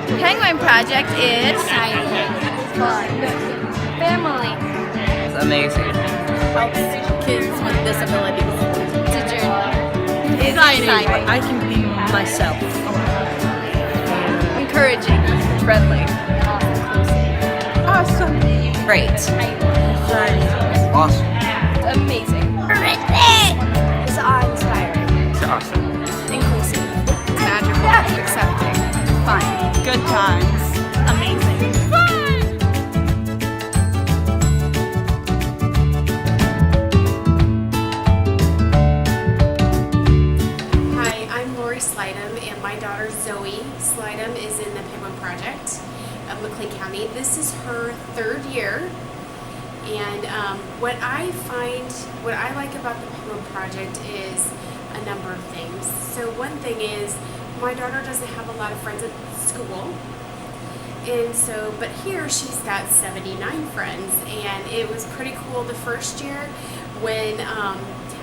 Penguin Project is fun. Family. It's amazing. Helps kids with disabilities. It's a journey. Exciting. I can be myself. Encouraging. Friendly. Awesome. Great. Awesome. Amazing. It's awe-inspiring. It's awesome. Inclusive. It's magical. Accepting. Fun. Good times. Amazing. Hi, I'm Lori Slidham, and my daughter Zoe Slidham is in the Penguin Project of McLean County. This is her third year, and what I like about the Penguin Project is a number of things. So one thing is, my daughter doesn't have a lot of friends at school, and so, but here she's got 79 friends, and it was pretty cool the first year when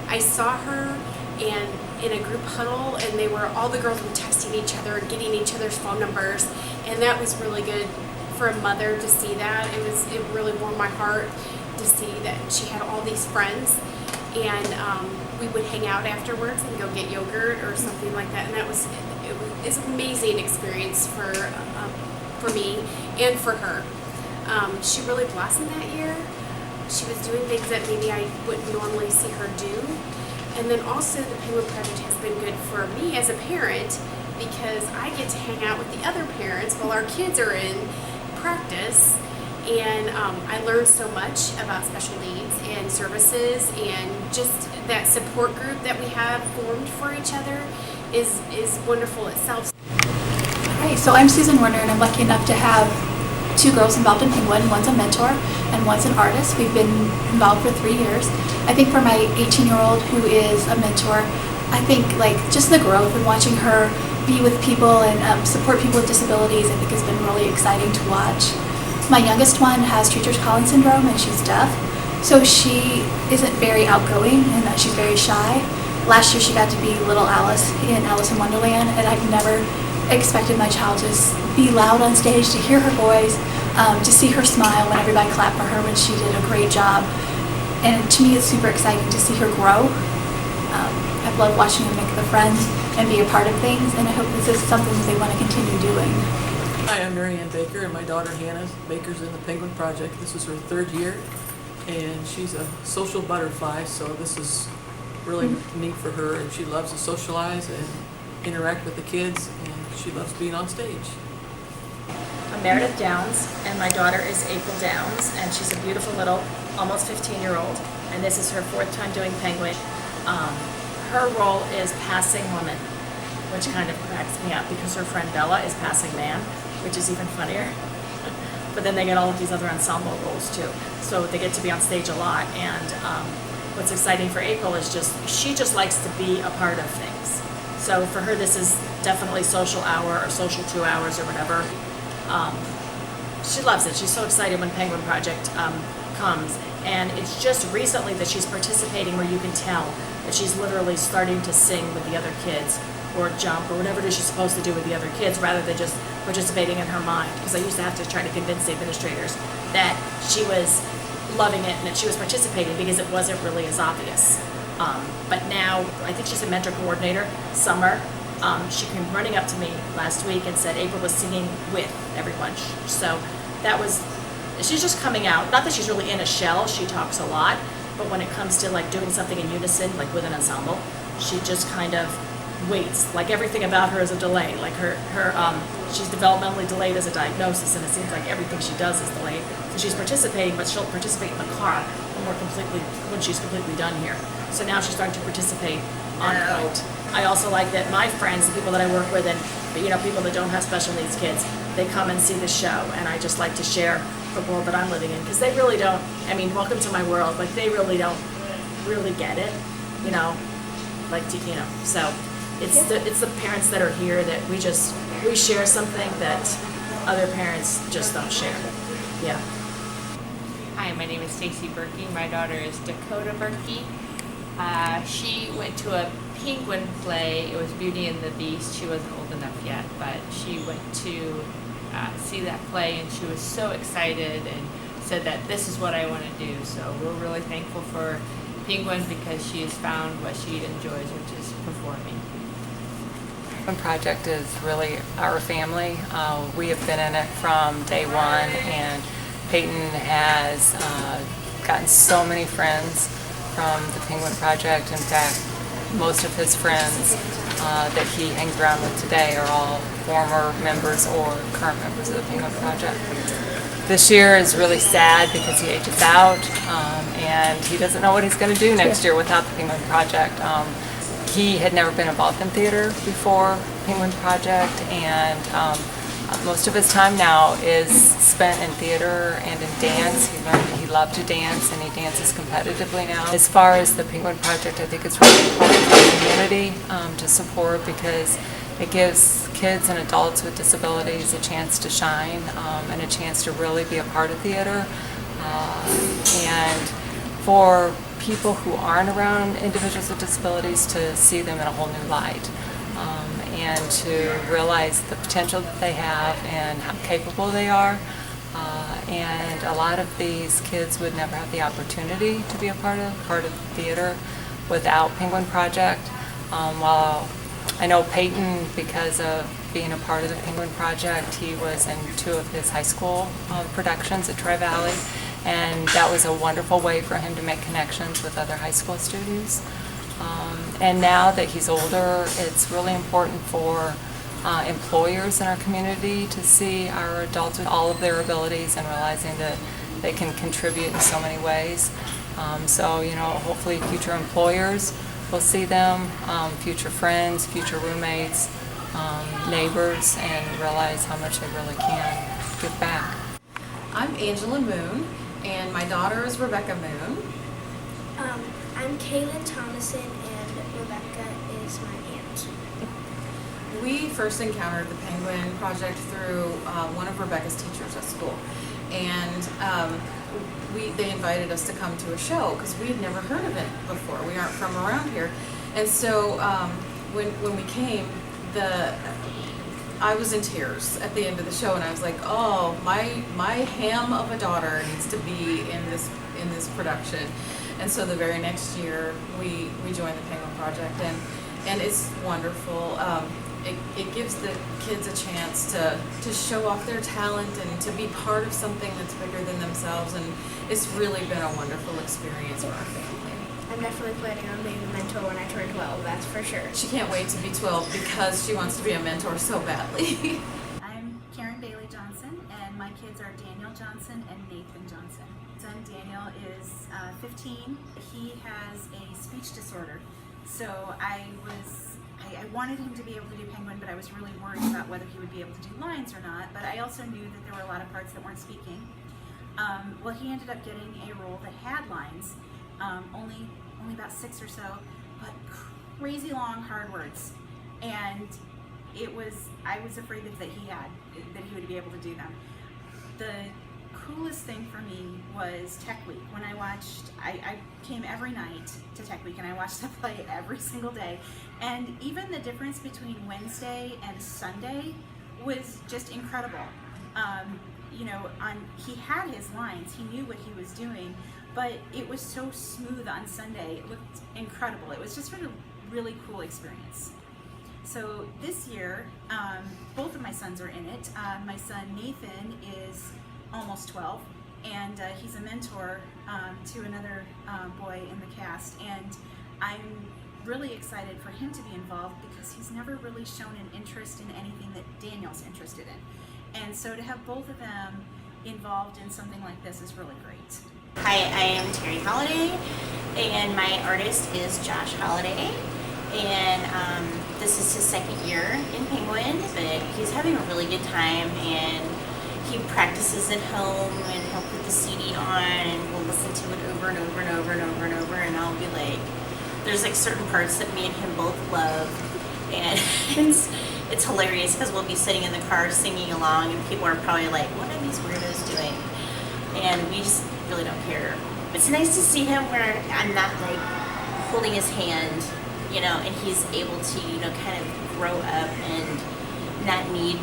I saw her and in a group huddle, and all the girls were texting each other and getting each other's phone numbers, and that was really good for a mother to see that. It really warmed my heart to see that she had all these friends, and we would hang out afterwards and go get yogurt or something like that, and it's an amazing experience for me and for her. She really blossomed that year. She was doing things that maybe I wouldn't normally see her do. And then also the Penguin Project has been good for me as a parent because I get to hang out with the other parents while our kids are in practice. And I learned so much about special needs and services, and just that support group that we have formed for each other is wonderful itself. Hi, so I'm Susan Werner, and I'm lucky enough to have two girls involved in Penguin. One's a mentor and one's an artist. We've been involved for 3 years. I think for my 18-year-old who is a mentor, I think like just the growth and watching her be with people and support people with disabilities, I think has been really exciting to watch. My youngest one has Treacher's-Collins syndrome, and she's deaf, so she isn't very outgoing and she's very shy. Last year she got to be little Alice in Alice in Wonderland, and I've never expected my child to be loud on stage, to hear her voice, to see her smile when everybody clapped for her when she did a great job. And to me it's super exciting to see her grow. I've loved watching her make the friends and be a part of things, and I hope this is something that they want to continue doing. Hi, I'm Mary Ann Baker, and my daughter Hannah Baker's in the Penguin Project. This is her third year, and she's a social butterfly, so this is really neat for her, and she loves to socialize and interact with the kids, and she loves being on stage. I'm Meredith Downs, and my daughter is April Downs, and she's a beautiful little, almost 15-year-old, and this is her fourth time doing Penguin. Her role is passing woman, which kind of cracks me up because her friend Bella is passing man, which is even funnier. But then they get all of these other ensemble roles too, so they get to be on stage a lot. And what's exciting for April is she just likes to be a part of things. So for her, this is definitely social hour or social 2 hours or whatever. She loves it. She's so excited when Penguin Project comes. And it's just recently that she's participating where you can tell that she's literally starting to sing with the other kids or jump or whatever it is she's supposed to do with the other kids rather than just participating in her mind. Because I used to have to try to convince the administrators that she was loving it and that she was participating because it wasn't really as obvious. But now, I think she's a mentor coordinator, Summer. She came running up to me last week and said April was singing with everyone. So that was, she's just coming out. Not that she's really in a shell, she talks a lot, but when it comes to like doing something in unison, like with an ensemble, she just kind of waits. Like everything about her is a delay. Like she's developmentally delayed as a diagnosis, and it seems like everything she does is delayed. So she's participating, but she'll participate in the car when she's completely done here. So now she's starting to participate on point. I also like that my friends, the people that I work with, and people that don't have special needs kids, they come and see the show, and I just like to share the world that I'm living in because they really don't. I mean, welcome to my world. Like they really don't really get it, So it's the parents that are here that we share something that other parents just don't share. Yeah. Hi, my name is Stacy Berkey. My daughter is Dakota Berkey. She went to a Penguin play. It was Beauty and the Beast. She wasn't old enough yet, but she went to see that play, and she was so excited and said that this is what I want to do. So we're really thankful for Penguin because she has found what she enjoys, which is performing. Penguin Project is really our family. We have been in it from day one, and Peyton has gotten so many friends from the Penguin Project. In fact, most of his friends that he hangs around with today are all former members or current members of the Penguin Project. This year is really sad because he ages out, and he doesn't know what he's going to do next year without the Penguin Project. He had never been involved in theater before Penguin Project, and most of his time now is spent in theater and in dance. He learned that he loved to dance, and he dances competitively now. As far as the Penguin Project, I think it's really important for the community to support, because it gives kids and adults with disabilities a chance to shine and a chance to really be a part of theater. And for people who aren't around individuals with disabilities to see them in a whole new light, and to realize the potential that they have and how capable they are. And a lot of these kids would never have the opportunity to be a part of theater without Penguin Project. While I know Peyton, because of being a part of the Penguin Project, he was in 2 of his high school productions at Tri-Valley, and that was a wonderful way for him to make connections with other high school students. And now that he's older, it's really important for employers in our community to see our adults with all of their abilities and realizing that they can contribute in so many ways. So, hopefully future employers will see them, future friends, future roommates, neighbors, and realize how much they really can give back. I'm Angela Moon, and my daughter is Rebecca Moon. I'm Kaylin Thomason, and Rebecca is my aunt. We first encountered the Penguin Project through one of Rebecca's teachers at school, and they invited us to come to a show because we had never heard of it before. We aren't from around here, and so when we came, I was in tears at the end of the show, and I was like, "Oh, my ham of a daughter needs to be in this production." And so the very next year, we joined the Penguin Project, and it's wonderful. It gives the kids a chance to show off their talent and to be part of something that's bigger than themselves, and it's really been a wonderful experience for our family. I'm definitely planning on being a mentor when I turn 12, that's for sure. She can't wait to be 12 because she wants to be a mentor so badly. I'm Karen Bailey Johnson, and my kids are Daniel Johnson and Nathan Johnson. Son Daniel is 15. He has a speech disorder, so I wanted him to be able to do Penguin, but I was really worried about whether he would be able to do lines or not. But I also knew that there were a lot of parts that weren't speaking. Well, he ended up getting a role that had lines, only about 6 or so, but crazy long, hard words. And I was afraid that he would be able to do them. The coolest thing for me was Tech Week. When I came every night to Tech Week, and I watched the play every single day. And even the difference between Wednesday and Sunday was just incredible. He had his lines, he knew what he was doing, but it was so smooth on Sunday. It looked incredible. It was just a really cool experience. So this year, both of my sons are in it. My son Nathan is almost 12, and he's a mentor to another boy in the cast, and I'm really excited for him to be involved because he's never really shown an interest in anything that Daniel's interested in. And so to have both of them involved in something like this is really great. Hi, I am Terry Holliday, and my artist is Josh Holliday, and this is his 2nd year in Penguin, but he's having a really good time, and he practices at home, and he'll put the CD on, and we'll listen to it over and over and over and over and over, and I'll be like, there's like certain parts that me and him both love, and it's hilarious because we'll be sitting in the car singing along, and people are probably like, what are these weirdos doing? And we just really don't care. It's nice to see him where I'm not like holding his hand, and he's able to, kind of grow up and not need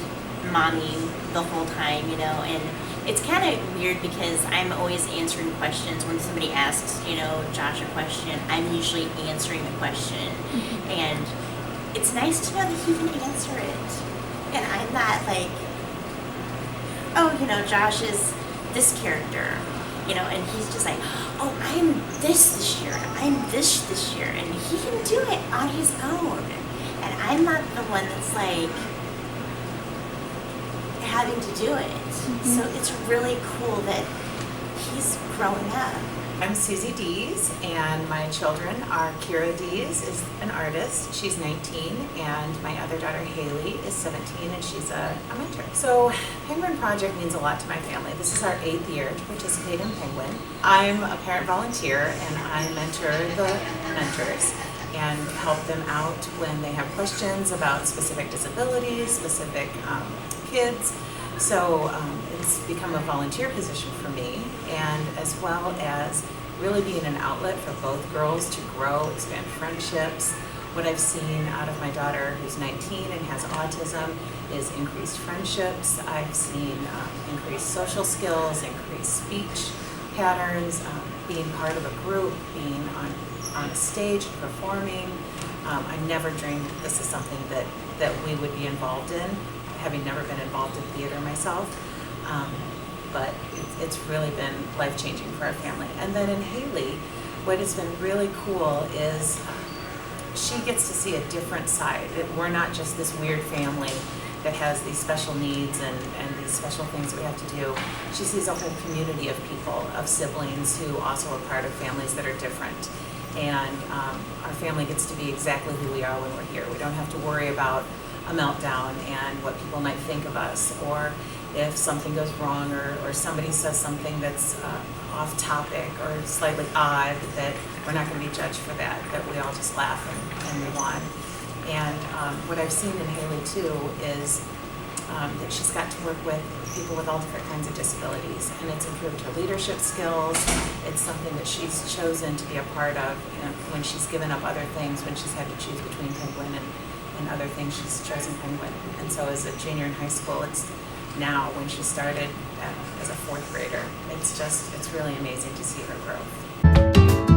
mommy the whole time, you know, and it's kind of weird because I'm always answering questions. When somebody asks, you know, Josh a question, I'm usually answering the question. And it's nice to know that he can answer it. And I'm not like, oh, you know, Josh is this character, you know, and he's just like, oh, I'm this year, and I'm this year, and he can do it on his own. And I'm not the one that's like having to do it. So it's really cool that he's growing up. I'm Susie Dees, and my children are Kira Dees is an artist. She's 19, and my other daughter Haley is 17, and she's a mentor. So Penguin Project means a lot to my family. This is our 8th year to participate in Penguin. I'm a parent volunteer, and I mentor the mentors and help them out when they have questions about specific disabilities, specific kids. So it's become a volunteer position for me, and as well as really being an outlet for both girls to grow, expand friendships. What I've seen out of my daughter, who's 19 and has autism, is increased friendships. I've seen increased social skills, increased speech patterns, being part of a group, being on a stage, performing. I never dreamed this is something that we would be involved in, having never been involved in theater myself, but it's really been life-changing for our family. And then in Haley, what has been really cool is she gets to see a different side. We're not just this weird family that has these special needs and these special things that we have to do. She sees a whole community of people, of siblings who also are part of families that are different. And our family gets to be exactly who we are when we're here. We don't have to worry about a meltdown and what people might think of us, or if something goes wrong, or somebody says something that's off topic or slightly odd, that we're not going to be judged for that we all just laugh and move on. And what I've seen in Haley too is that she's got to work with people with all different kinds of disabilities, and it's improved her leadership skills. It's something that she's chosen to be a part of, you know, when she's given up other things, when she's had to choose between Penguin and other things, she's chosen Penguin. And so as a junior in high school, it's now when she started as a 4th grader, it's really amazing to see her growth.